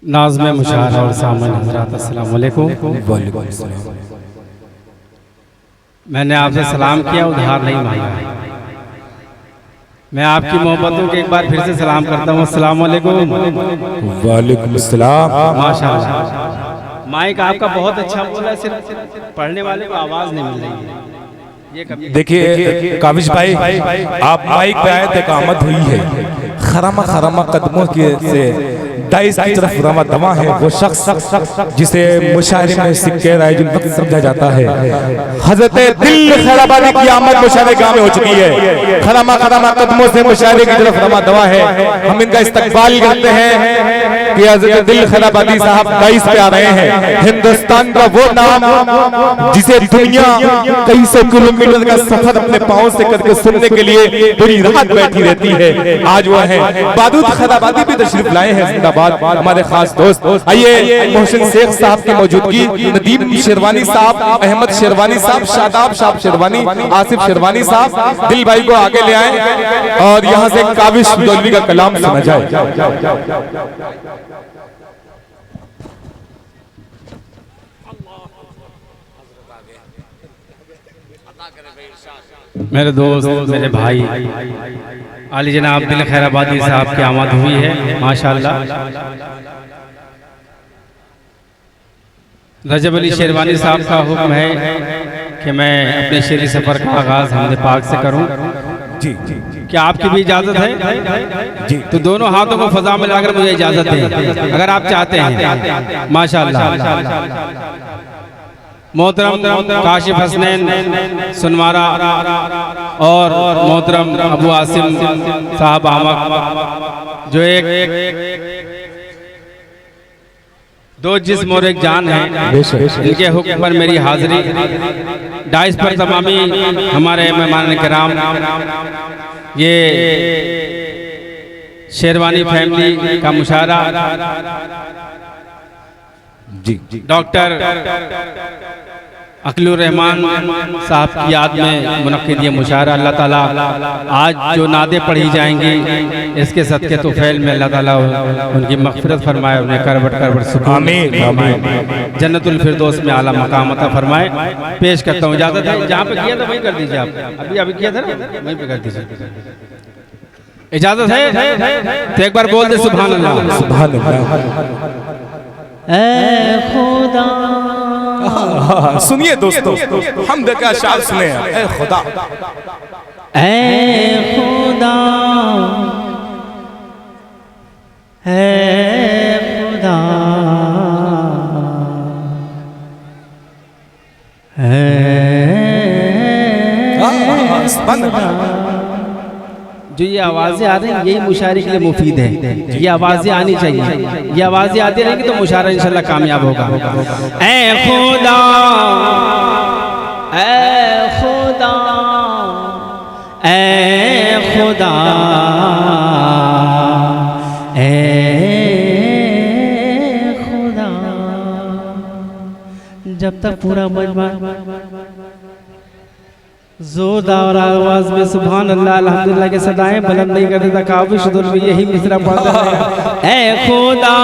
नाज़्म मुशाहरा और सामन हज़रात अस्सलाम वालेकुम। मैंने आपसे सलाम किया, उधार नहीं मांगा। मैं आपकी मोहब्बतों के एक बार फिर से सलाम करता हूँ। अस्सलाम वालेकुम। वालेकुम अस्सलाम। माशाअल्लाह, माइक आपका बहुत अच्छा बोला, सिर्फ पढ़ने वाले को आवाज़ नहीं मिल रही है। देखिए काविश भाई, आप माइक पे आए थे, कामत हुई है। खरामा खरामा कदमों के से दाइस की तरफ रवा दवा है वो शख्स जिसे मुशायरे में सिक्के रायजुल वक्त समझा जाता है। हजरत दिल खैराबादी की आमद मुशायरे गाँव में हो चुकी है। खरामा खरामा कदमों से मुशायरे की तरफ रवा दवा है। हम इनका इस्तकबाल करते हैं कि हजरत दिल खैराबादी साहब दाइस पे आ रहे हैं। हिंदुस्तान का वो नाम जिसे दुनिया कई सौ किलोमीटर का सफर अपने पाँव से करके सुनने के लिए पूरी रात बैठी रहती है, आज वो है बादूद खैराबादी भी तशरीफ लाए हैं। जिंदाबाद हमारे खास दोस्त। आइए मोहसिन शेख साहब की मौजूदगी, नदीम शेरवानी साहब, अहमद शेरवानी साहब, शादाब साहब शेरवानी, आसिफ शेरवानी साहब, दिल भाई को आगे ले आए और यहाँ से काविश दौलवी का कलाम सुना जाए। मेरे दोस्त, मेरे भाई आली जनाब दिल खैराबादी साहब की आमद हुई है माशाअल्लाह। रजब अली शेरवानी साहब का हुक्म है कि मैं अपने शेरी सफर का आगाज हमदे पाक से करूं। जी क्या आपकी भी इजाजत है? जी, तो दोनों हाथों को फजा में लाकर मुझे इजाजत दें अगर आप चाहते हैं। माशाअल्लाह। मोहतरम काशिफ हसनैन सुनवारा और मोहतरम अबू आसिम साहब आमक, जो एक दो जिस्म और एक जान है, इनके हुक्म पर मेरी हाजिरी डाइस पर तमामी हमारे मेहमान किराम, ये शेरवानी फैमिली का मुशायरा डॉक्टर अकलुर रहमान साहब की याद में मुनक्किद ये मुशायरा। अल्लाह ताला आज जो नादे पढ़ी जाएंगी इसके सदके तो फैल में अल्लाह ताला उनकी मग़फ़िरत फरमाए, उन्हें करबट करबट सुकून जन्नतुल फिरदौस में आला मकाम अता फरमाए। पेश करता हूँ, इजाज़त है? जहाँ पे किया था वहीं कर दीजिए। आप अभी किया था ना, वहीं पे कर दीजिए। इजाज़त है तो एक बार बोल दे सुभान अल्लाह। सुभान अल्लाह। ऐ खुदा, सुनिए दोस्तों, हम देखा शाल सुने। ऐ खुदा, ऐ खुदा, ऐ खुदा, जो ये आवाज़ें आ रही हैं यही मुशायरे के लिए मुफीद है। ये आवाज़ें आनी चाहिए, ये आवाज़ें आती रहेंगी तो मुशायरा इंशाल्लाह कामयाब होगा। ऐ खुदा, ऐ खुदा, ऐ खुदा, ऐ खुदा। जब तक पूरा मजमा जोरदार आवाज में सुभान अल्लाह अल्हम्दुलिल्लाह के सदाएं बुलंद नहीं कर देता, काविश में यही मिसरा पढ़ता है। ऐ खुदा,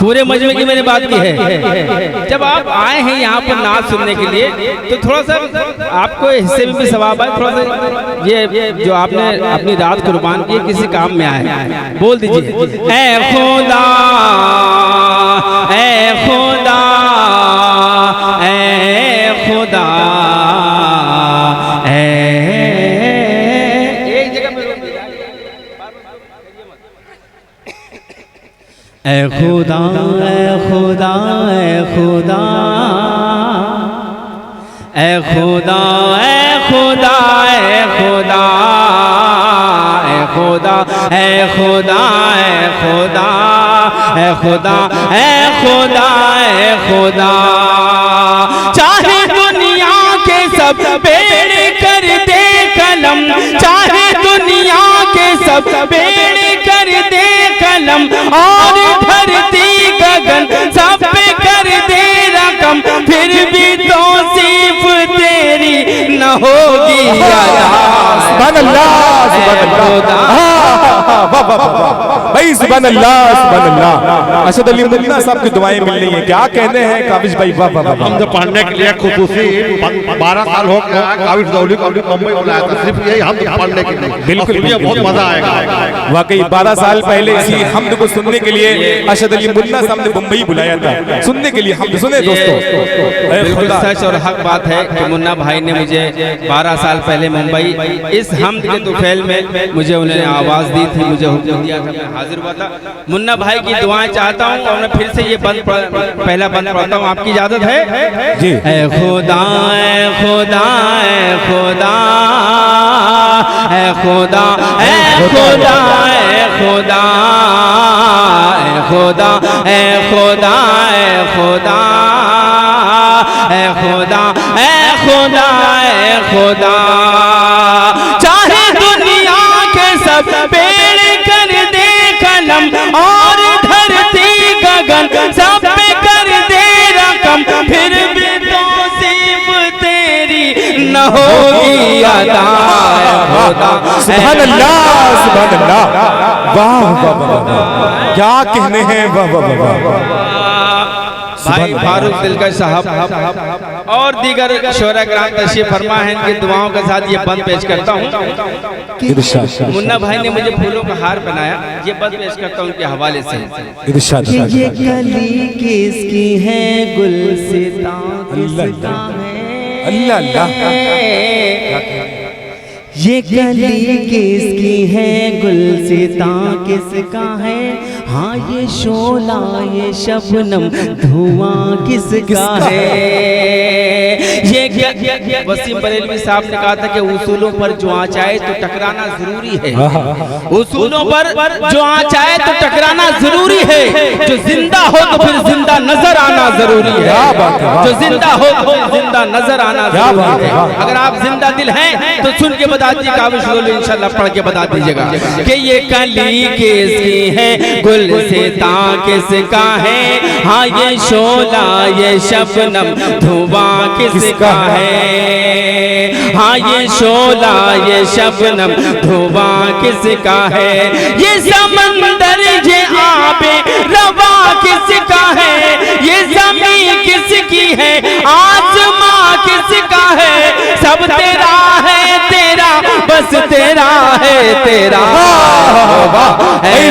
पूरे मजमे की मैंने बात की है। जब आप आए हैं यहाँ पर नात सुनने के लिए तो थोड़ा सा आपको हिस्से में भी सवाब है। थोड़ा सा ये जो आपने अपनी रात कुर्बान की किसी काम में आए, बोल दीजिए ऐ खुदा, ऐ खुदा, ऐ खुदा, ऐ खुदा, ऐ खुदा, ऐ खुदा, ऐ खुदा, ऐ खुदा, ऐ खुदा, ऐ खुदा, ऐ खुदा, ऐ खुदा, ऐ खुदा, ऐ खुदा, ऐ खुदा। चाहे दुनिया के सब बेड़े कर दे कलम, चाहे दुनिया के सब बेड़े कर दे कलम, और धरती गगन सब पे कर दे रकम, फिर भी तौसीफ तेरी न होगी अदा। सुभान अल्लाह, सुभान अल्लाह, वाह वाह वाह भाई, सुभान अल्लाह, सुभान अल्लाह। असद अली मुन्ना साहब की दुआएं मिल रही हैं, क्या कहने हैं काबिश भाई? वाह वाह वाह। हम तो पढ़ने के लिए खुसूसी 12 साल हो गया काबिश दौली को मुंबई बुलाया था, सिर्फ यही हम पढ़ने के लिए। बिल्कुल, मुझे बहुत मजा आएगा। वाकई 12 साल पहले इसी हमद को सुनने के लिए असद अली मुन्ना साहब ने मुंबई बुलाया था, सुनने के लिए हमद। सुने दोस्तों, बिल्कुल सच और हक बात है कि मुन्ना भाई ने मुझे 12 साल पहले मुंबई इस हमद के तुफैल में मुझे उन्होंने आवाज़ दी थी, मुझे हुक्म दिया था, मैं हाजिर हुआ था। मुन्ना भाई की दुआएं चाहता हूँ और मैं फिर से ये पहला बंद पढ़ता हूँ, आपकी इजाज़त है जी। ऐ खुदा, ऐ खुदा, ऐ खुदा, ऐ खुदा, ऐ खुदा, ऐ खुदा, ऐ खुदा, ऐ खुदा, ऐ खुदा, ऐ खुदा, ऐ खुदा, ऐ खुदा, चाहे दुनिया के सब पेड़ कर दे कलम और धरती गगन सब पे कर दे रकम, फिर भी तौसीफ तेरी न होगी अदा। सुभान अल्लाह, सुभान अल्लाह, वाह वाह वाह, क्या कहने हैं, वाह वाह वाह। भाई फारूक दिलकश साहब और दीगर शोरा कराम तशरीफ फरमा है, इनकी दुआओं के साथ ये बंद पेश करता हूँ। मुन्ना भाई ने मुझे फूलों का हार बनाया, ये बंद पेश करता हूँ उनके हवाले से। ये कली किसकी है, गुलसिता किसका है, अल्लाह अल्लाह, ये कली किसकी है, गुलसिता किसका है, हाँ ये शोला ये शबनम धुआं किसका है। ये वसीम बरेलवी साहब ने कहा था कि उसूलों पर जो आँच आए तो टकराना जरूरी है, उसूलों पर जो आँच आए तो टकराना जरूरी है, जो जिंदा हो तो फिर जिंदा नजर आना जरूरी है, जो जिंदा हो तो फिर जिंदा नजर आना जरूरी है। अगर आप जिंदा दिल हैं तो सुन के बता दीजिए, काबिश इंशाल्लाह पढ़ के बता दीजिएगा कि ये कली किसकी है, गुलसिता किसका है, हाँ ये शोला ये शबनम धुआं किसका है, हाँ ये शोला ये शबनम धुआं किसका है, ये समंदर ये आबे रवा किसका है, ये ज़मीन किसकी है, आसमां किसका है, सब तेरा है तेरा, बस तेरा है तेरा।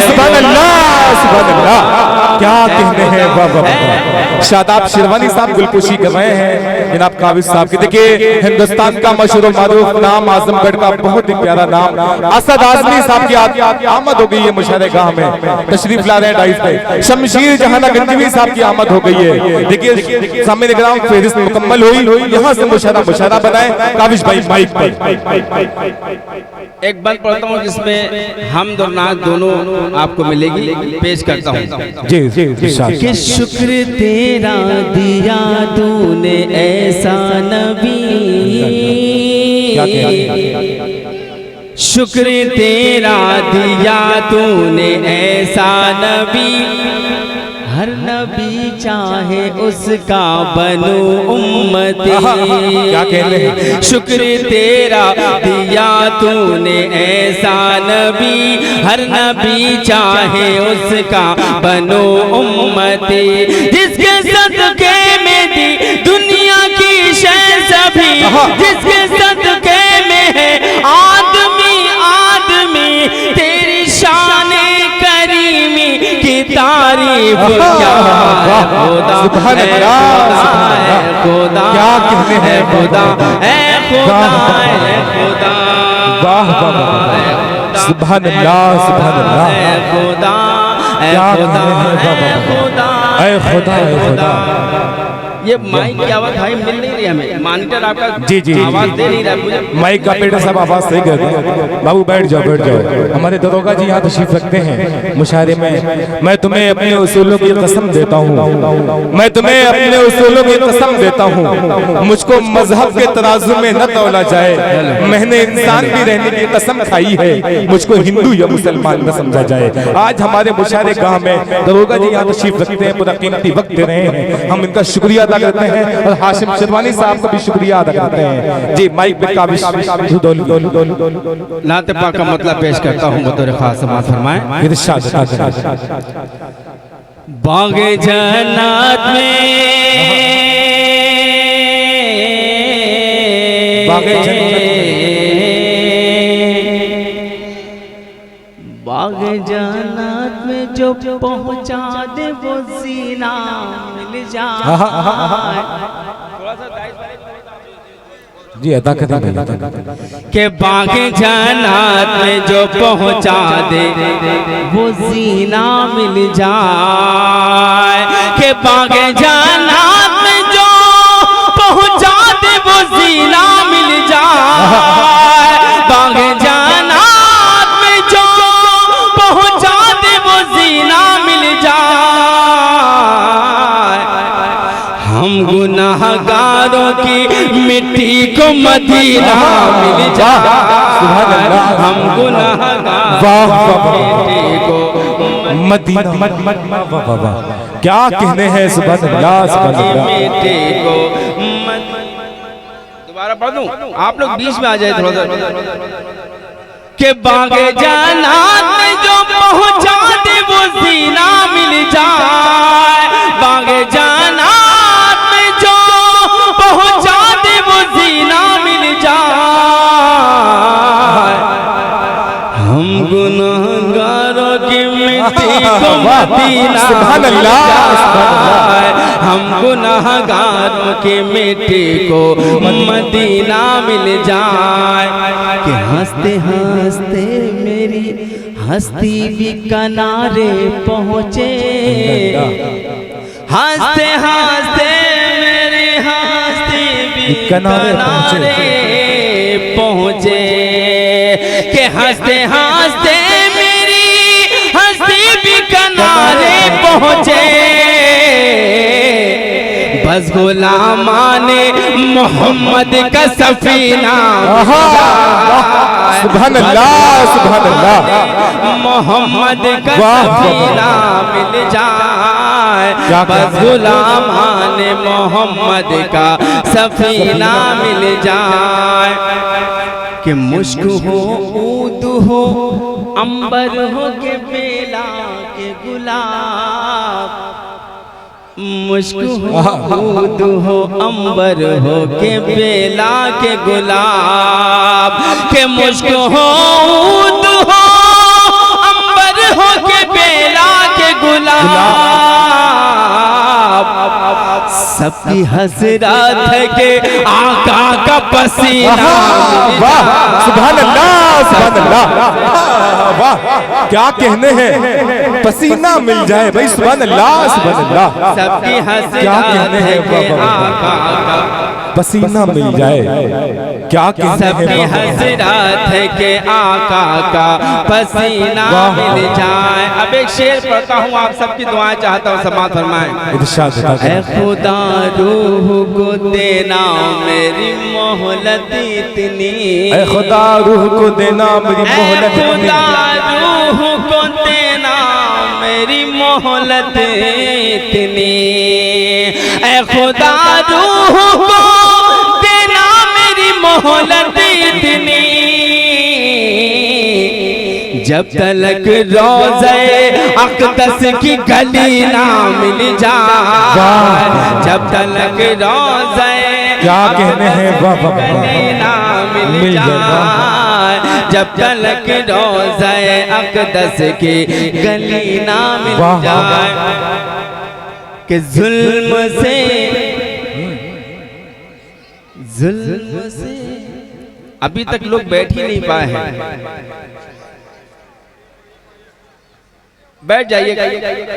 सुभान अल्लाह, सुभान अल्लाह, क्या कहने हैं, वाह वाह वाह। शादाब शिरवानी साहब गुलपोशी कर रहे हैं जनाब काबिश साहब की। देखिए हिंदुस्तान का मशहूर मारूफ नाम, आजमगढ़ का बहुत ही प्यारा नाम, असद आजमी साहब की आमद हो गई है मुशायरे-गाह में, तशरीफ ला रहे हैं डाइस पे। शमशीर जहाना गंजवी साहब की आमद हो गई है। देखिए सामने निगरान फेरिस्त मुकम्मल हुई, यहाँ से मुशायरा बनाए काबिश भाई माइक पर। एक बंद पढ़ता हूँ जिसमें हम और नाज दोनों आपको मिलेगी, पेश करता हूँ जी जी जी। कि शुक्र तेरा दिया तूने ऐसा नबी, शुक्र तेरा दिया तूने ऐसा नबी, हर नबी चाहे उसका बनो उम्मती। क्या कह रहे हैं? शुक्र तेरा दिया तूने ऐसा नबी, हर नबी चाहे उसका बनो उम्मती, जिसके सदके में दी दुनिया की शय सभी, जिसके सदके में है आदमी आदमी, तेरी शान करीमी की तारीफ क्या है खुदा, सुभान अल्लाह, खुदा क्या कहते हैं खुदा, है खुदा, है खुदा, वाह वाह वाह, सुभान अल्लाह, सुभान अल्लाह, खुदा, क्या कहते हैं, खुदा, ऐ खुदा, ऐ खुदा। ये माइक की आवाज भाई मिल नहीं रही हमें, मॉनिटर आपका जी जी आवाज दे नहीं रहा मुझे। माइक का पेड़ सब आवाज सही कर दिया। बाबू बैठ जाओ, बैठ जाओ। हमारे दरोगा जी यहाँ तशरीफ रखते हैं मुशायरे में। मैं तुम्हें अपने उसूलों की कसम देता हूँ, मैं तुम्हें अपने उसूलों की कसम देता हूँ, मुझको मजहब के तराजू में न तौला जाए, मैंने इंसान भी रहने की कसम खाई है, मुझको हिंदू या मुसलमान न समझा जाए। आज हमारे मुशायरे गाह में दरोगा जी यहाँ तशरीफ रखते हैं, पूरा कीमती वक्त दे रहे हैं, हम इनका शुक्रिया अदा करते हैं और हाशिम शेरवानी साहब का भी शुक्रिया अदा करते हैं। जी माइक पे काबिश नात पाक का मतलब पेश करता हूँ, बतौर खास समाअत फरमाएं। इरशाद बागे जन्नत में बागे जन्नत बागे जन्नत में जो पहुंचा दे वो जीना मिल जाए। जी अदा करें के बागे जन्नत में जो पहुंचा दे वो जीना मिल जाए। के बागे जन्नत में जो पहुंचा दे वो जीना मिल जाए। बागे जन्नत में जो पहुंचा दे वो जीना मिल जाए। हम गुनाहगारों की मिट्टी को मदीना मिल जाए। हम गुनाहगारों की मिट्टी को मदीना क्या कहने हैं सुभान अल्लाह मिट्टी को। दोबारा पढ़ दूं, आप लोग बीच में आ जाए थोड़ा सा। के बागे जन्नत में जो पहुंचा दे वो जीना मिल जाए। बागे जन्नत में जो पहुंचा दे वो जीना मिल जाए। हम गुनाहगारों की मिट्टी को मदीना मिल जाए। हम गुनाहगारों की मिट्टी को मदीना मिल जाए। कि हंसते हंसते मेरी हस्ती भी किनारे पहुँचे। हंसते हंसते मेरी हस्ती भी किनारे पहुँचे। कि हंसते हंसते मेरी हस्ती भी किनारे पहुँचे। बस गुलामाने मोहम्मद का सफीना सुभान अल्लाह सुभान अल्लाह मोहम्मद का सफीना मिल जाए। बस गुलामाने मोहम्मद का सफीना मिल जाए। कि मुश्क हो ऊद हो अंबर हो के बेला के गुलाब। मुश्क हो ऊद हो अंबर हो के बेला के गुलाब। के मुश्क हो ऊद हो अंबर हो के बेला के गुलाब। सबकी हसरत है के आका का पसीना। सुभान अल्लाह सुभान अल्लाह वाह क्या कहने हैं पसीना मिल जाए भाई सुभान अल्लाह सुभान अल्लाह। सबकी हसरत है के आका का पसीना मिल जाए क्या कहने सबकी हैं हसरत है के आका का पसीना मिल जाए। अब एक शेर पढ़ता हूँ, आप सबकी दुआएं चाहता हूँ, समाअत फरमाएं। इरशाद ऐ खुदा रूह को देना मेरी मोहलत इतनी। ऐ खुदा रूह को देना मेरी मोहलत खुदा रूह को देना मेरी मोहलत इतनी। ऐ खुदा रूह को देना मेरी मोहलत इतनी। जब तलक रोज़े अक़दस की गली ना मिल जाए। जब तलक रोज़े क्या कहने हैं गली ना मिल जाए। जब तलक रोज़े अक़दस की गली ना मिल जाए। कि जुल्म से अभी तक लोग बैठ ही नहीं पाए हैं। बैठ जाइएगा,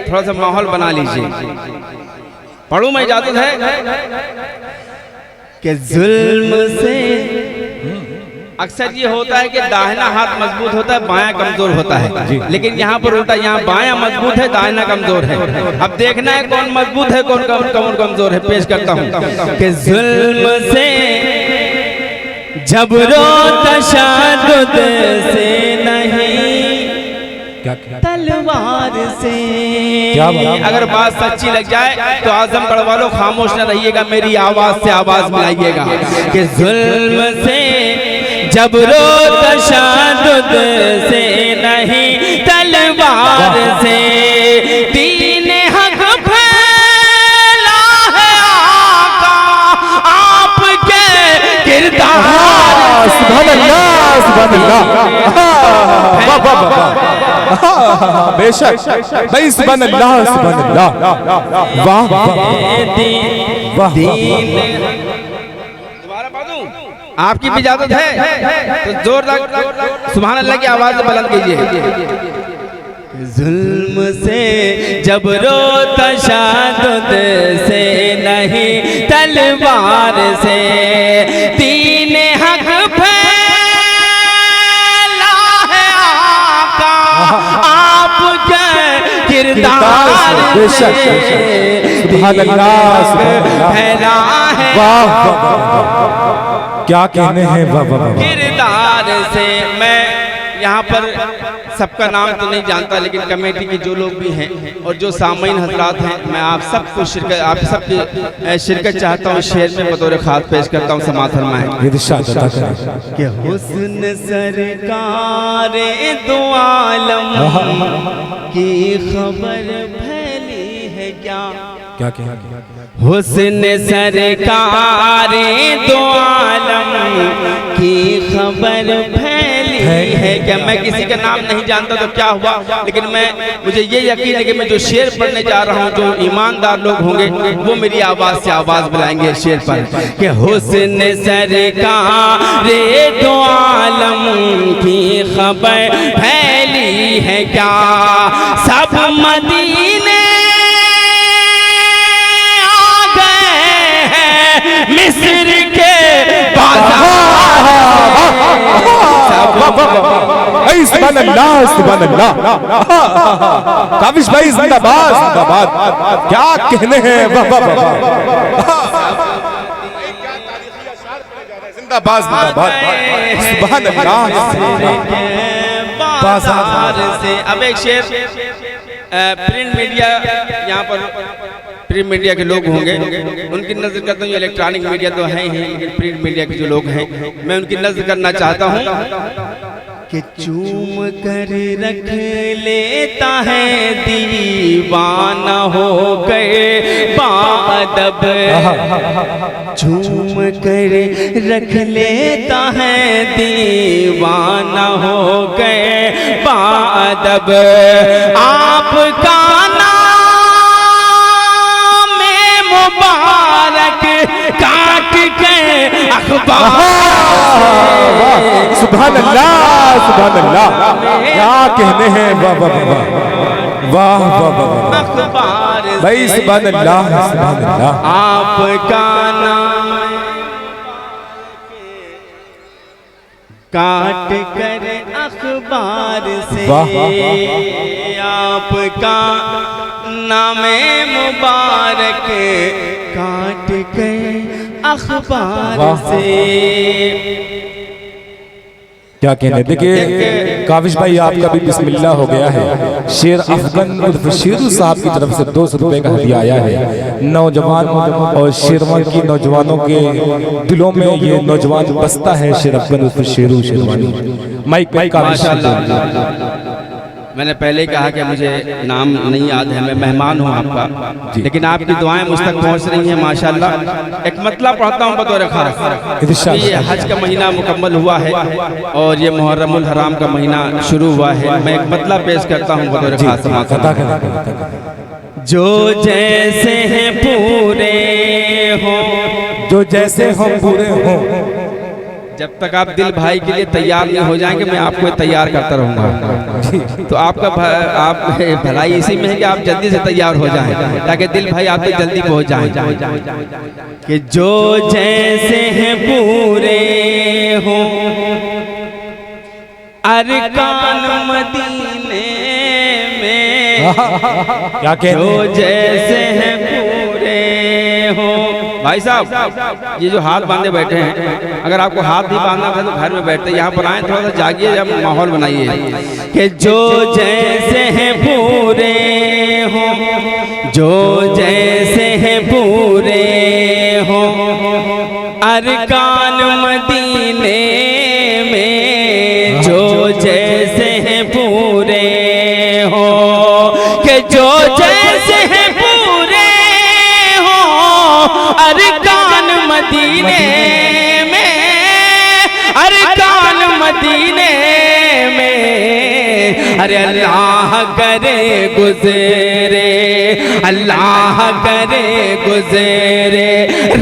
थोड़ा सा माहौल बना लीजिए। पढ़ूं मैं इजाजत है। कि जुल्म से अक्सर ये होता है कि दाहिना हाथ मजबूत होता है, बायां कमजोर होता है। लेकिन यहाँ पर उल्टा, यहाँ बायां मजबूत है, दाहिना कमजोर है। अब देखना है कौन मजबूत है कौन कमजोर है। पेश करता हूँ कि जुल्म से जबरो तशद्दुद से नहीं। तलवार से। क्या बात? अगर बात सच्ची लग जाए तो आजमगढ़ वालों खामोश न रहिएगा, मेरी आवाज से आवाज मिलाइएगा कि जुल्म से जबरो तशद्दुद से नहीं, तलवार से दीन हक फैला है आका आपके किरदार। सुभान अल्लाह, सुभान अल्लाह, वाह वाह वाह, बेशक भाई, सुभान अल्लाह, सुभान अल्लाह, वाह वाह वाह। दोबारा पढ़ूं? आपकी भी इजाजत है तो जोरदार सुभान अल्लाह की आवाज बुलंद कीजिए। जुल्म से जबरो तशद्दुद से नहीं, तलवार से दीन हक फैला है आका आपके किरदार से। सुभान अल्लाह, फैला है वाह क्या कहने हैं, वाह वाह वाह। किरदार से। मैं यहाँ पर सबका नाम तो नहीं जानता, लेकिन कमेटी के जो लोग भी हैं और जो सामीन हजरात हैं, मैं आप सबको आप सबकी शिरकत चाहता हूँ। शेर में बतौर खास पेश करता हूँ, समाअत फरमाएं कि हुस्न सरकार दो आलम की खबर फैली है क्या। क्या क्या हुस्न सरकार दो आलम की खबर फैली है क्या। मैं किसी का नाम नहीं जानता तो क्या हुआ, लेकिन मुझे ये यकीन है कि मैं जो शेर पढ़ने जा रहा हूँ, जो ईमानदार लोग होंगे वो मेरी आवाज से आवाज बुलाएंगे शेर पर कि हुस्न सरकार दो आलम की खबर फैली है क्या। सब मदीने मिस्र के सुभान अल्लाह, सुभान अल्लाह, काविश भाई जिंदाबाद, जिंदाबाद, क्या कहने हैं, वाह वाह वाह, जिंदाबाद जिंदाबाद, सुभान अल्लाह। बाजार से अब एक शेर प्रिंट मीडिया, यहाँ पर प्रिंट मीडिया के लोग होंगे, उनकी नजर करता हूँ। इलेक्ट्रॉनिक मीडिया तो है ही, लेकिन प्रिंट मीडिया के जो लोग हैं मैं उनकी नजर करना चाहता हूँ कि चूम कर रख लेता है दीवाना हो गए बादब। चूम कर रख लेता है दीवाना हो गए बादब। आपका मुबारक काट के अखबार। सुभान अल्लाह, सुभान अल्लाह, क्या कहने हैं, वाह वाह वाह वाह वाह अखबार भाई, सुभान अल्लाह, सुभान अल्लाह। आपका नाम काट कर अखबार से, आपका नामे मुबारक काट के अखबार से। क्या कहने, देखिए काविश भाई आपका भी बिस्मिल्लाह हो गया है। शेर अफगन उर्फ शेरू साहब की तरफ से 200 रुपए का हदिया आया है। नौजवान और शेरवान की नौजवानों के दिलों में ये नौजवान बसता है, शेर अफगन उर्फ शेरू शेरवानी। माइक काविश। मैंने पहले ही कहा कि मुझे नाम नहीं याद है, मैं मेहमान हूँ आपका, लेकिन आपकी दुआएं मुझ तक पहुँच रही हैं माशाल्लाह। एक मतलब पढ़ता हूँ बतौर खास। ये हज का महीना मुकम्मल हुआ है और ये मुहर्रमुल हराम का महीना शुरू हुआ है। मैं एक मतलब पेश करता हूँ बतौर खास। जो जैसे हैं पूरे हो, जो जैसे हम पूरे हों, जब तक आप दिल भाई के लिए तैयार नहीं हो जाएंगे मैं आपको तैयार करता रहूंगा। तो आपका आप भलाई इसी में है कि आप जल्दी से तैयार हो जाएं ताकि दिल भाई आप तक जल्दी पहुंच जाएं। कि जो जैसे हैं पूरे हो अरकान मदीने में, क्या कहते जो जैसे हैं पूरे हो भाई साहब ये जो हाथ बांधे बैठे हैं, अगर आपको हाथ नहीं बांधना था तो घर में बैठते, यहाँ पर आए थोड़ा सा जागिए, जब माहौल बनाइए कि जो जैसे हैं पूरे हो, जो जैसे हैं पूरे हो अरकान मदीने में, जो जैसे हैं पूरे हो, कि जो जैसे हैं पूरे हो अरकान मदीने में, अरकान मदीने में। अरे अल्लाह करे गुज़रे, अल्लाह करे गुज़रे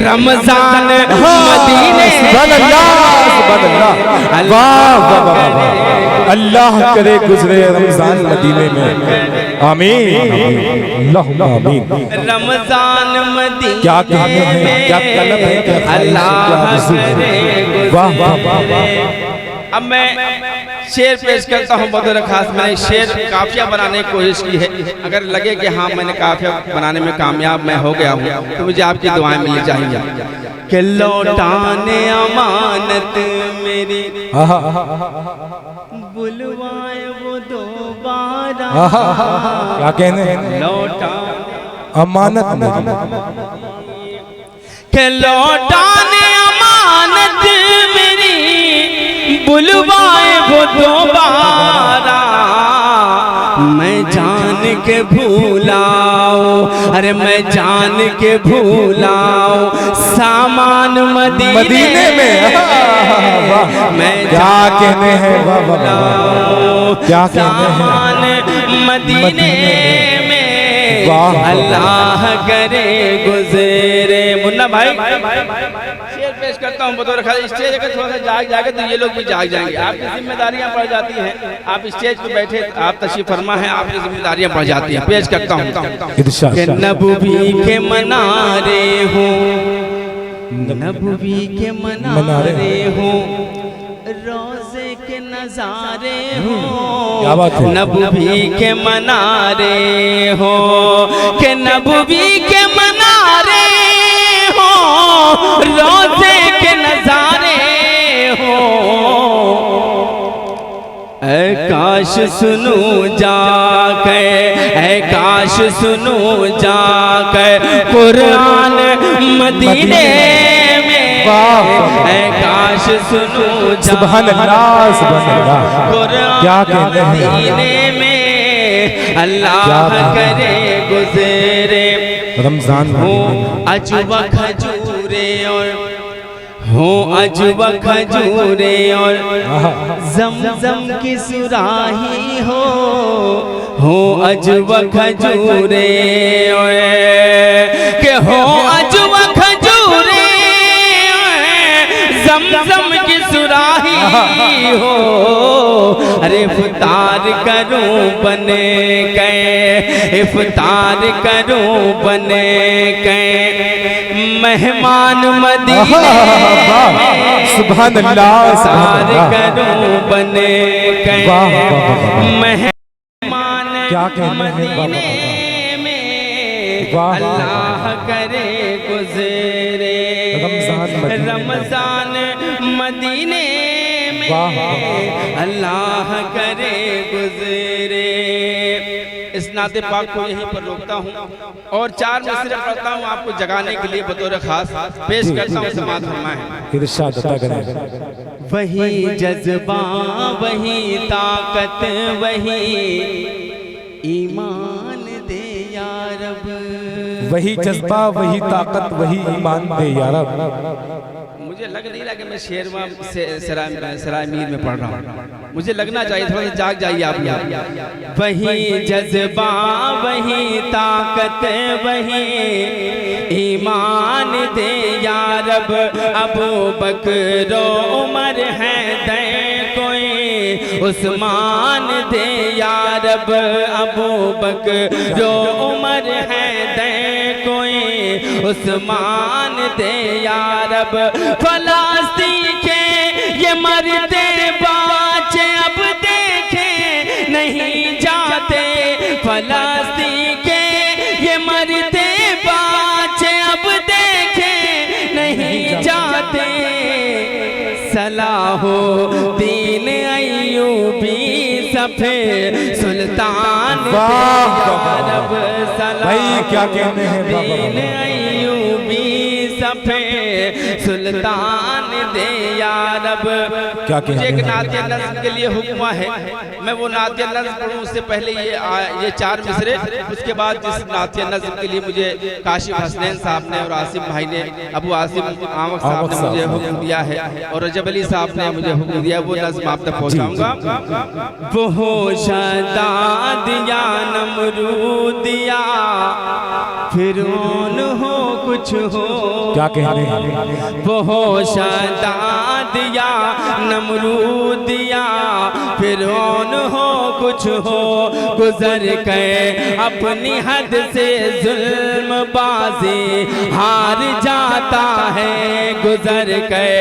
रमजान मदीने। अल्लाह करे गुज़रे रमजान मदीने में, आमीन आमीन। रमजान मदीने क्या कहने हैं, क्या तलब है, क्या अल्लाह करे गुज़रे। अब मैं शेर पेश करता हूँ बतौर खास। मैंने शेर काफिया बनाने की कोशिश की है, अगर लगे कि हाँ मैंने काफिया बनाने में कामयाब मैं हो गया हूँ तो मुझे आपकी दुआएं मिलनी चाहिए। कि लौटाने अमानत मेरी बुलवाए वो दोबारा, क्या कहने हैं, लौटाने अमानत मेरी, के लौटाने अमानत मेरी बुलवाए वो दोबारा। मैं जान के भूलाऊं, अरे मैं जान के भूलाऊं सामान मदीने में। मैं क्या कहने हैं, क्या कहने हैं, सामान मदीने में। अल्लाह करे गुज़रे। मुन्ना भाई शेर पेश करता हूँ बतौर खास। स्टेज अगर थोड़ा सा जाग जाएगा तो ये लोग भी जाग जाएंगे। आपकी जिम्मेदारियां पड़ जाती हैं, आप स्टेज पे बैठे, आप तशरीफ फरमा है, आपकी जिम्मेदारियां पड़ जाती हैं। पेश करता हूँ कि नबवी के मनारे हो, नबवी के मनारे हो, रोज़े के नज़ारे हो, क्या बात है, नबवी के मनारे हो, के नबवी के मनारे हो, रोज़े के नज़ारे हो। ऐ काश सुनू जाके, ऐ काश सुनू जाके कुरान मदीने में। ऐ काश सुनू सुभान अल्लाह, सुभान अल्लाह। क्या कहने हैं, मदीने में अल्लाह करे गुज़रे। रमजान हो अजवा खजूरे और हो अजवा खजूरे और ज़मज़म की सुराही हो अजवा खजूरे और के हो अजवा खजूरे ज़मज़म की सुराही हो। अरे इफ्तार करूं बने के, इफ्तार करूं बने के मेहमान मदीने। सुभान अल्लाह, इफ्तार करूं बने के मेहमान मदीने में। अल्लाह करे गुज़रे रमजान मदीने में। अल्लाह करे गुज़रे। इस नाते पाक को यहीं पर रोकता हूँ और 4 मिसरे पढ़ता हूँ आपको जगाने के लिए बतौर खास पेश करता हूँ। समाअत फरमाएं। इरशाद अता करें। वही जज्बा वही ताकत वही ईमान दे या रब। वही जज्बा वही ताकत वही ईमान दे या रब। मुझे लग नहीं रहा कि मैं शेर सराय मीर में पढ़ रहा हूँ, मुझे लगना चाहिए थोड़ा सा जाग जाइए आप। वही जज्बा वही ताकत वही ईमान दे या रब। अबू बकर उमर है दे कोई उस्मान दे या रब। अबू बकर उमर है दे कोई उस्मान दे या रब। फलस्तीन के ये मरते बाचे अब देखे नहीं जाते। फलस्तीन के ये मरते बाचे अब देखे सलाहुद्दीन अय्यूबी सफे सुल्तान दे यारब भाई क्या कहने हैं सलाहुद्दीन अय्यूबी सफे सुल्तान दे यारब। क्या कहने मुझे एक हैं? नातिया नज़्म के लिए हुक्म है, मैं वो नातिया नज़्म पढ़ूं उससे पहले ये 4 मिसरे, उसके बाद जिस नातिया नज़्म के लिए मुझे काशिफ हसनैन साहब ने और आसिम भाई ने, अबू आसिम आमक साहब ने मुझे हुक्म दिया है और रजब अली साहब ने मुझे हुक्म दिया, वो नज़्म आप तक पहुंचाऊंगा। वो शदाद या नमरूदिया फिरौन हो कुछ हो, क्या कहने हैं? वो शदाद या नमरूदिया फिरौन हो कुछ हो, गुजर गए अपनी हद से जुल्म बाजी हार जाता है, गुजर गए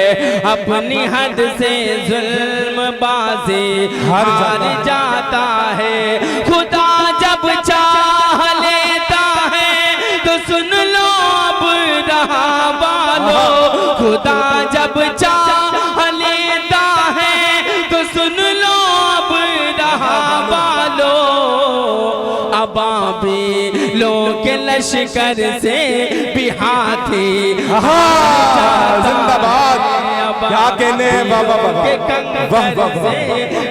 अपनी हद से जुल्म बाजी हार जाता है। खुदा जब चाह लेता है तो सुन लो अब रहा वालो, खुदा जब चाह लेता है तो सुन लो अब रहा वालो, अबाबिलों के लश्कर से भी हाथी जिंदाबाद। क्या कहने हैं बाबा बाबा, के वाह कंकर वाह वाह। से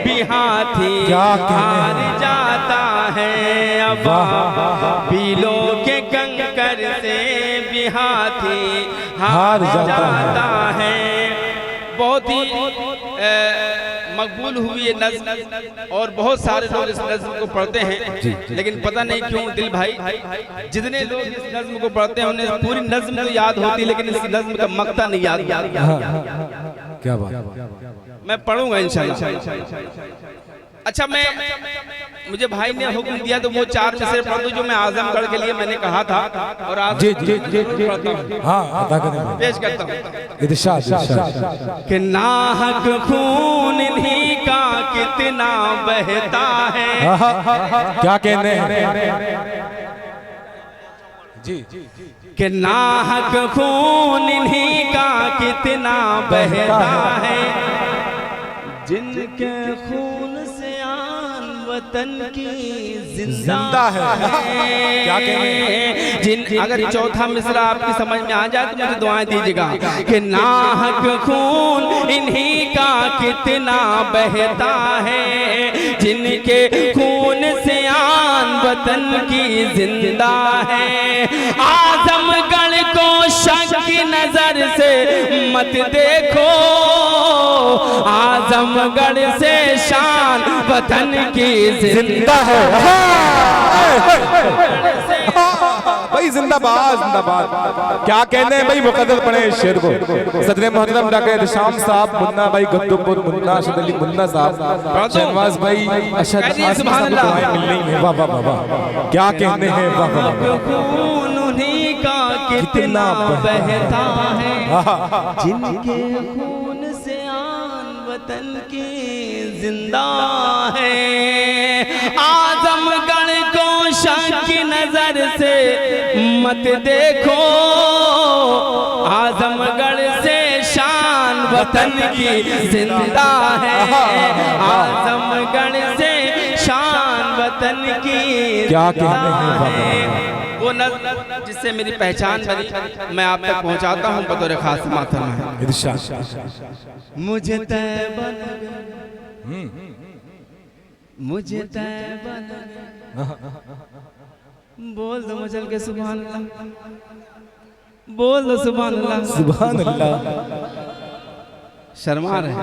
भी हाथी क्या कहने हार हैं? जाता है, अबाबिलों के कंकर से भी हाथी हार जाता है। बहुत ही मकबूल हुई ये नज़्म और बहुत सारे लोग इस नज़्म को पढ़ते हैं, लेकिन पता नहीं क्यों दिल भाई जितने लोग इस नज़्म को पढ़ते हैं उन्हें पूरी नज़्म तो याद होती, लेकिन इस नज़्म का मक्ता नहीं याद। क्या बात? मैं पढ़ूंगा इंशाल्लाह। अच्छा, मुझे भाई ने हुक्म दिया तो वो 4 मिसरे पढ़ दूं जो मैं आजमगढ़ के लिए मैंने कहा था, और आज जी जी जी हाँ अदा करें, पेश करता हूँ। इरशाद इरशाद। कि नाहक खून इन्हीं का कितना बहता है, क्या कहने हैं? जी कि नाहक खून इन्हीं का कितना बहता है, जिनके खून से आन वतन की जिंदा है। क्या कहने हैं? अगर चौथा मिसरा आपकी समझ में आ जाए तो मुझे दुआएं दीजिएगा। कि नाहक खून इन्हीं का कितना बहता है, जिनके खून से आन वतन की जिंदा है। आजमगढ़ को शक की नजर से मत देखो, आजमगढ़ से शान वतन की जिंदा है। भाई जिंदाबाद जिंदाबाद। क्या कहने हैं भाई, मुकद्दर पढ़े इस शेर को। सदर मोहतरम डॉक्टर शाम साहब, मुन्ना भाई गद्दुपुर, मुन्ना अशद अली मुन्ना साहब, शहनवाज भाई अशद सुभान अल्लाह। मिल रही है। वाह वाह वाह। क्या कहने हैं? वाह वाह। खून उन्हीं का कितना बहता है, जिनके खून से आन वतन की जिंदा है। आजमगढ़ को शक की नजर से मत देखो, आजमगढ़ से शान वतन की जिंदा है। आजमगढ़ से शान वतन की क्या कहने हैं? वो नज़्म जिससे मेरी पहचान बनी मैं आप तक पहुंचाता हूं बतौर खास मातम है। इरशाद। मुझे तैबा मुझे तैबा बोल दो मचल के सुभान अल्लाह, बोल दो सुभान अल्लाह। सुभान अल्लाह। शर्मा रहे।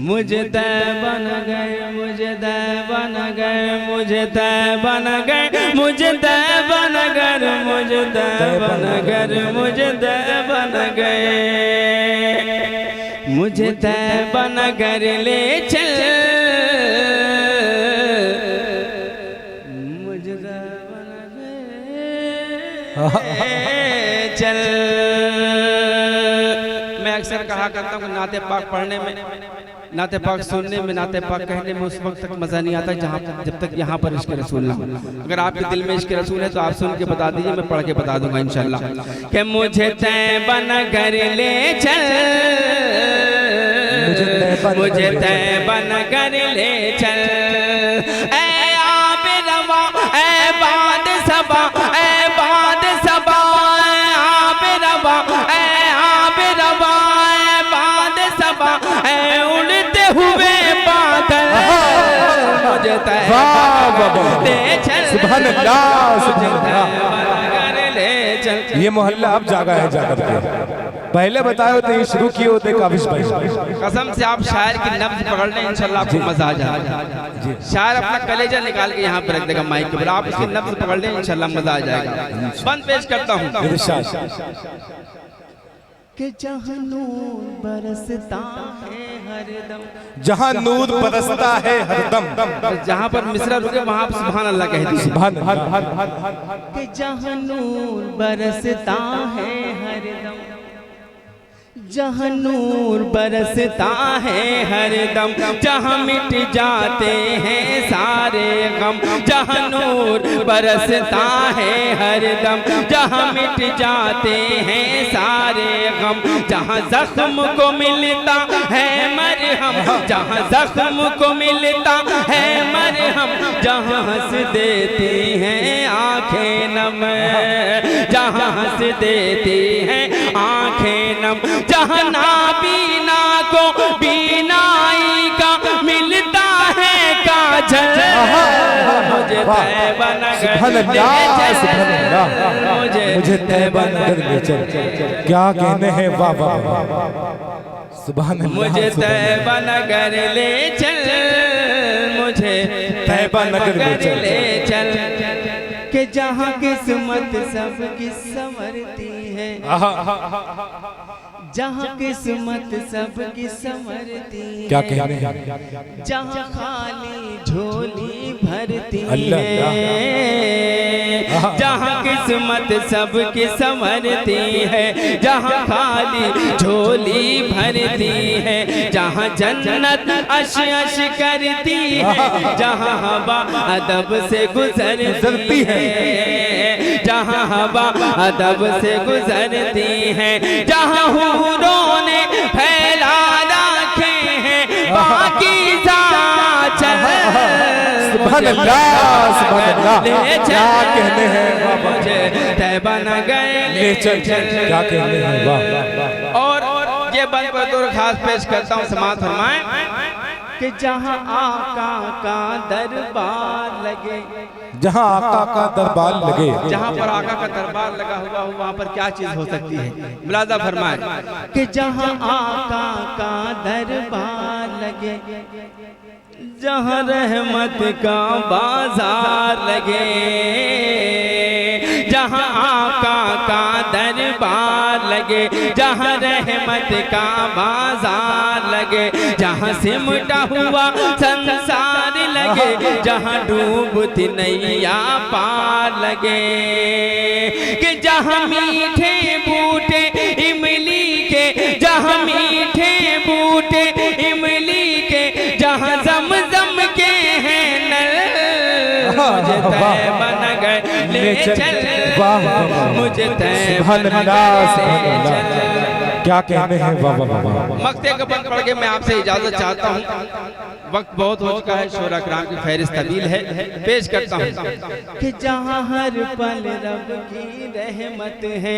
मुझे तैबा न गए, मुझे तैबा न गए, मुझे तैबा न गए, मुझे तैबा न गर, मुझे तैबा न गर, मुझे तैबा न गए, मुझे तैबा न गर ले चल, मुझे तैबा न गए चल। मैं अक्सर कहा करता हूँ नाते पाक पढ़ने में, नाते पाक सुनने में, नाते पाक कहने में उस वक्त तक मज़ा नहीं आता जब तक यहाँ पर इश्क़ रसूल ना हो। अगर आपके दिल में इश्क़ रसूल है तो आप सुन के बता दीजिए, मैं पढ़ के बता दूंगा इंशाल्लाह। कि मुझे तैबा नगर ले चल, मुझे तैबा नगर ले चल। ऐ आब रवा ऐ बाद सबा ऐ बाद सबा ऐ आब रवा ऐ आब रवा ऐ बाद सबा ऐ उड़ते हुए बादल मुझे तैबा ले चल। सुभान अल्लाह, सुभान अल्लाह। चल। ये मोहल्ला अब जागा है जाकर के, पहले बताए होते ये शुरू किए होते काबिश भाई। कसम से आप शायर की नब्ज पकड़ लें, इंशाल्लाह आपको मजा आ जाएगा। शायर अपना कलेजा निकाल के यहाँ पर रख देगा माइक के ऊपर, आप उसकी नब्ज पकड़ लें, इंशाल्लाह मजा आ जाएगा। बंद पेश करता हूँ कि जहाँ नूर बरसता है हरदम, जहाँ नूर बरसता है हरदम, जहाँ पर मिसरा रुके वहाँ आप सुभान अल्लाह कह दीजिए। सुभान कि जहाँ नूर बरसता है हरदम, जहाँ नूर बरसता है हरदम, जहाँ मिट जाते हैं सारे गम, जहाँ नूर बरसता है हरदम, जहाँ मिट जाते हैं सारे गम, जहाँ जख्म को मिलता है मरहम, जहाँ जख्म को मिलता है मरहम, जहाँ हंस देती हैं आंखें नम, जहाँ हंस देती हैं आंखें नम, जहाँ नाबीना को बीनाई का मिलता है काजल, मुझे तैबा नगर ले चल, मुझे तैबा नगर ले चल। क्या कहने हैं वाह वाह वाह, सुभान अल्लाह। मुझे तैबा नगर ले चल, मुझे तैबा नगर ले चल, कि जहाँ किस्मत सबकी संवरती है, जहाँ किस्मत सबकी संवरती है, क्या कहने हैं, जहाँ खाली झोली भरती अल्लाह है, जहाँ किस्मत सबकी संवरती है, जहाँ खाली झोली भरती है, जहाँ जन्नत अश अश करती है, जहाँ हवा अदब से गुजरती है, जहाँ हवा अदब से गुजरती है, जहाँ हूरों ने फैला रखे हैं पाकीज़ा चल, सुभान अल्लाह, सुभान अल्लाह। क्या कहने हैं, मुझे तैबा नगर ले चल, क्या कहने हैं वाह। और ये बंद पर तो खास पेश करता हूँ, समाज फरमाएं कि जहाँ आका का दरबार लगे, जहाँ आका का दरबार लगे, जहाँ पर आका का दरबार लगा हुआ हो वहाँ पर क्या चीज हो सकती है, मुलाजा फरमाएं कि जहाँ आका का दरबार लगे, जहाँ रहमत का बाजार लगे, जहाँ आका का दरबार लगे, जहाँ रहमत का बाजार लगे, जहाँ सिमटा हुआ संसार लगे, जहाँ डूबती नैया पार लगे, कि जहाँ मीठे बूटे इमली के, जहाँ मीठे बूटे इमली के, जहाँ ज़म-ज़म के हैं नल, मुझे तैबा नगर ले चल, मुझे तैबा नगर ले चल। क्या कहने हैं वाह वाह वाह। मक्ते का बंद पढ़ के मैं आपसे इजाजत चाहता हूँ, वक्त बहुत हो चुका है, शोरा कराम की फहरिस्त तवील है, पेश करता हूँ कि जहाँ हर पल रब की रहमत है,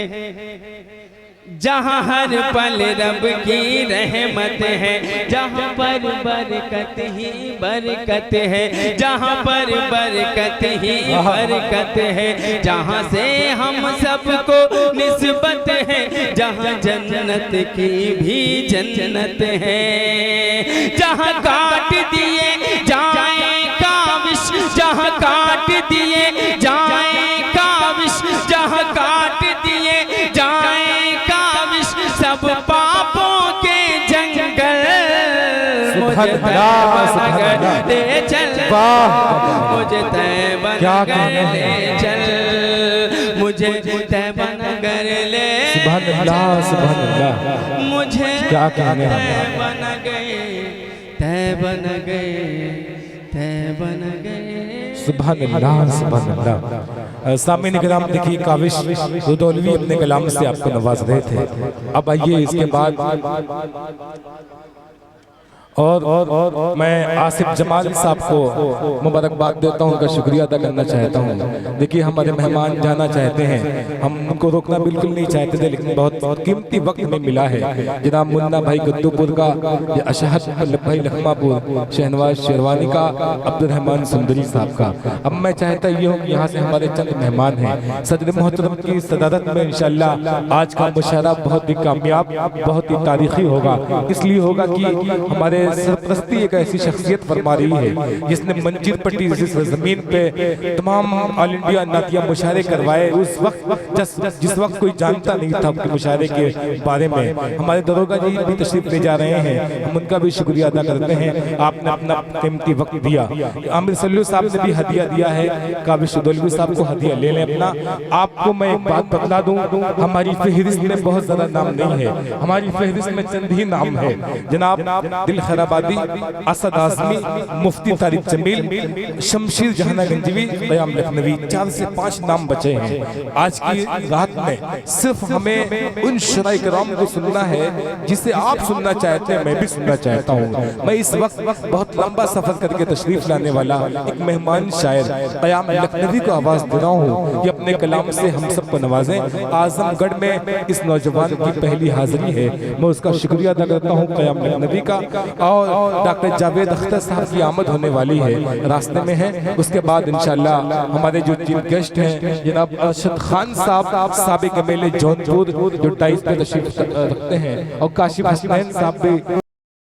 जहाँ हर पल रब की रहमत है, जहाँ पर बरकत ही बरकत है, जहाँ पर बरकत ही बरकत है, जहाँ से हम सबको निस्बत है, जहाँ जन्नत की भी जन्नत है, जहाँ काट दिए जाए काविश, जहाँ काट दिए जाए काविश, जहाँ काट दिए जाए सब पापों के जंगल, मुझे तैबा नगर ले चल, मुझे तैबा नगर ले चल, मुझे तैबा नगर ले, सुभान अल्लाह, सुभान अल्लाह। मुझे क्या कहने हैं, तैबा नगर, तैबा नगर, तैबा नगर। सुभान अल्लाह, सुभान अल्लाह। सामने किराम देखिए काविश रुदौलवी अपने कलाम से आपको नवाज रहे थे। अब आइए इसके बाद और मैं आसिफ जमाल साहब को मुबारकबाद देता हूँ, उनका शुक्रिया अदा करना चाहता हूँ। देखिए हमारे मेहमान जाना चाहते हैं, हम उनको रोकना बिल्कुल नहीं चाहते थे, लेकिन बहुत कीमती वक्त में मिला है। जनाब मुन्ना भाई गद्दूपुर का, अशहद भाई लखमापुर, शहनवाज शेरवानी का, अब्दुर्रहमान सुंदरी साहब का। अब मैं चाहता ये हूँ यहाँ से हमारे चंद मेहमान हैं, सदर मोहतरम की सदारत में इंशाअल्लाह आज का मुशायरा बहुत ही कामयाब, बहुत ही तारीखी होगा। इसलिए होगा कि हमारे सरपरस्ती एक ऐसी शख्सियत फरमा रही है जिसने मंजीर पट्टी जैसी जमीन पे तमाम ऑल इंडिया नातिया मुशायरे करवाए। उस वक्त जिस वक्त कोई जानता नहीं था उनके मुशायरे के बारे में। हमारे दरोगा जी भी तशरीफ ले जा रहे हैं, हम उनका भी शुक्रिया अदा करते हैं, आपने अपना कीमती वक्त दिया। आमिर सल्लू साहब ने भी हदिया दिया है, काबिश दौलवी साहब को हदिया ले लें अपना। आपको मैं एक बात बतला दूं, हमारी फहरिस्त में बहुत ज्यादा नाम नहीं है, हमारी फहरिस्त में चंद ही नाम है। जनाब दिल खैराबादी, असद आजमी, मुफ्ती तारिक जमील, शमशीर जहाना गंजवी, क़याम लखनवी, 4 से 5 नाम बचे हैं। आज की रात में सिर्फ हमें उन शुराए किराम को सुनना है जिसे आप सुनना चाहते हैं, मैं भी सुनना चाहता हूँ। मैं इस वक्त बहुत लंबा सफर करके तशरीफ लाने वाला एक मेहमान शायर क़याम लखनवी को आवाज दे रहा हूँ, ये अपने कलाम से हम सबको नवाजें। आजमगढ़ में इस नौजवान की पहली हाजिरी है, मैं उसका शुक्रिया अदा करता हूँ क़याम लखनवी का। और डॉक्टर जावेद अख्तर साहब की आमद होने वाली है, रास्ते में है। उसके बाद इंशाअल्लाह हमारे जो चीफ गेस्ट हैं जनाब अरशद खान साहब, साबिक एमएलए जौनपुर, जो 22 पे तशरीफ रखते हैं, और काशिफ हसनैन साहब भी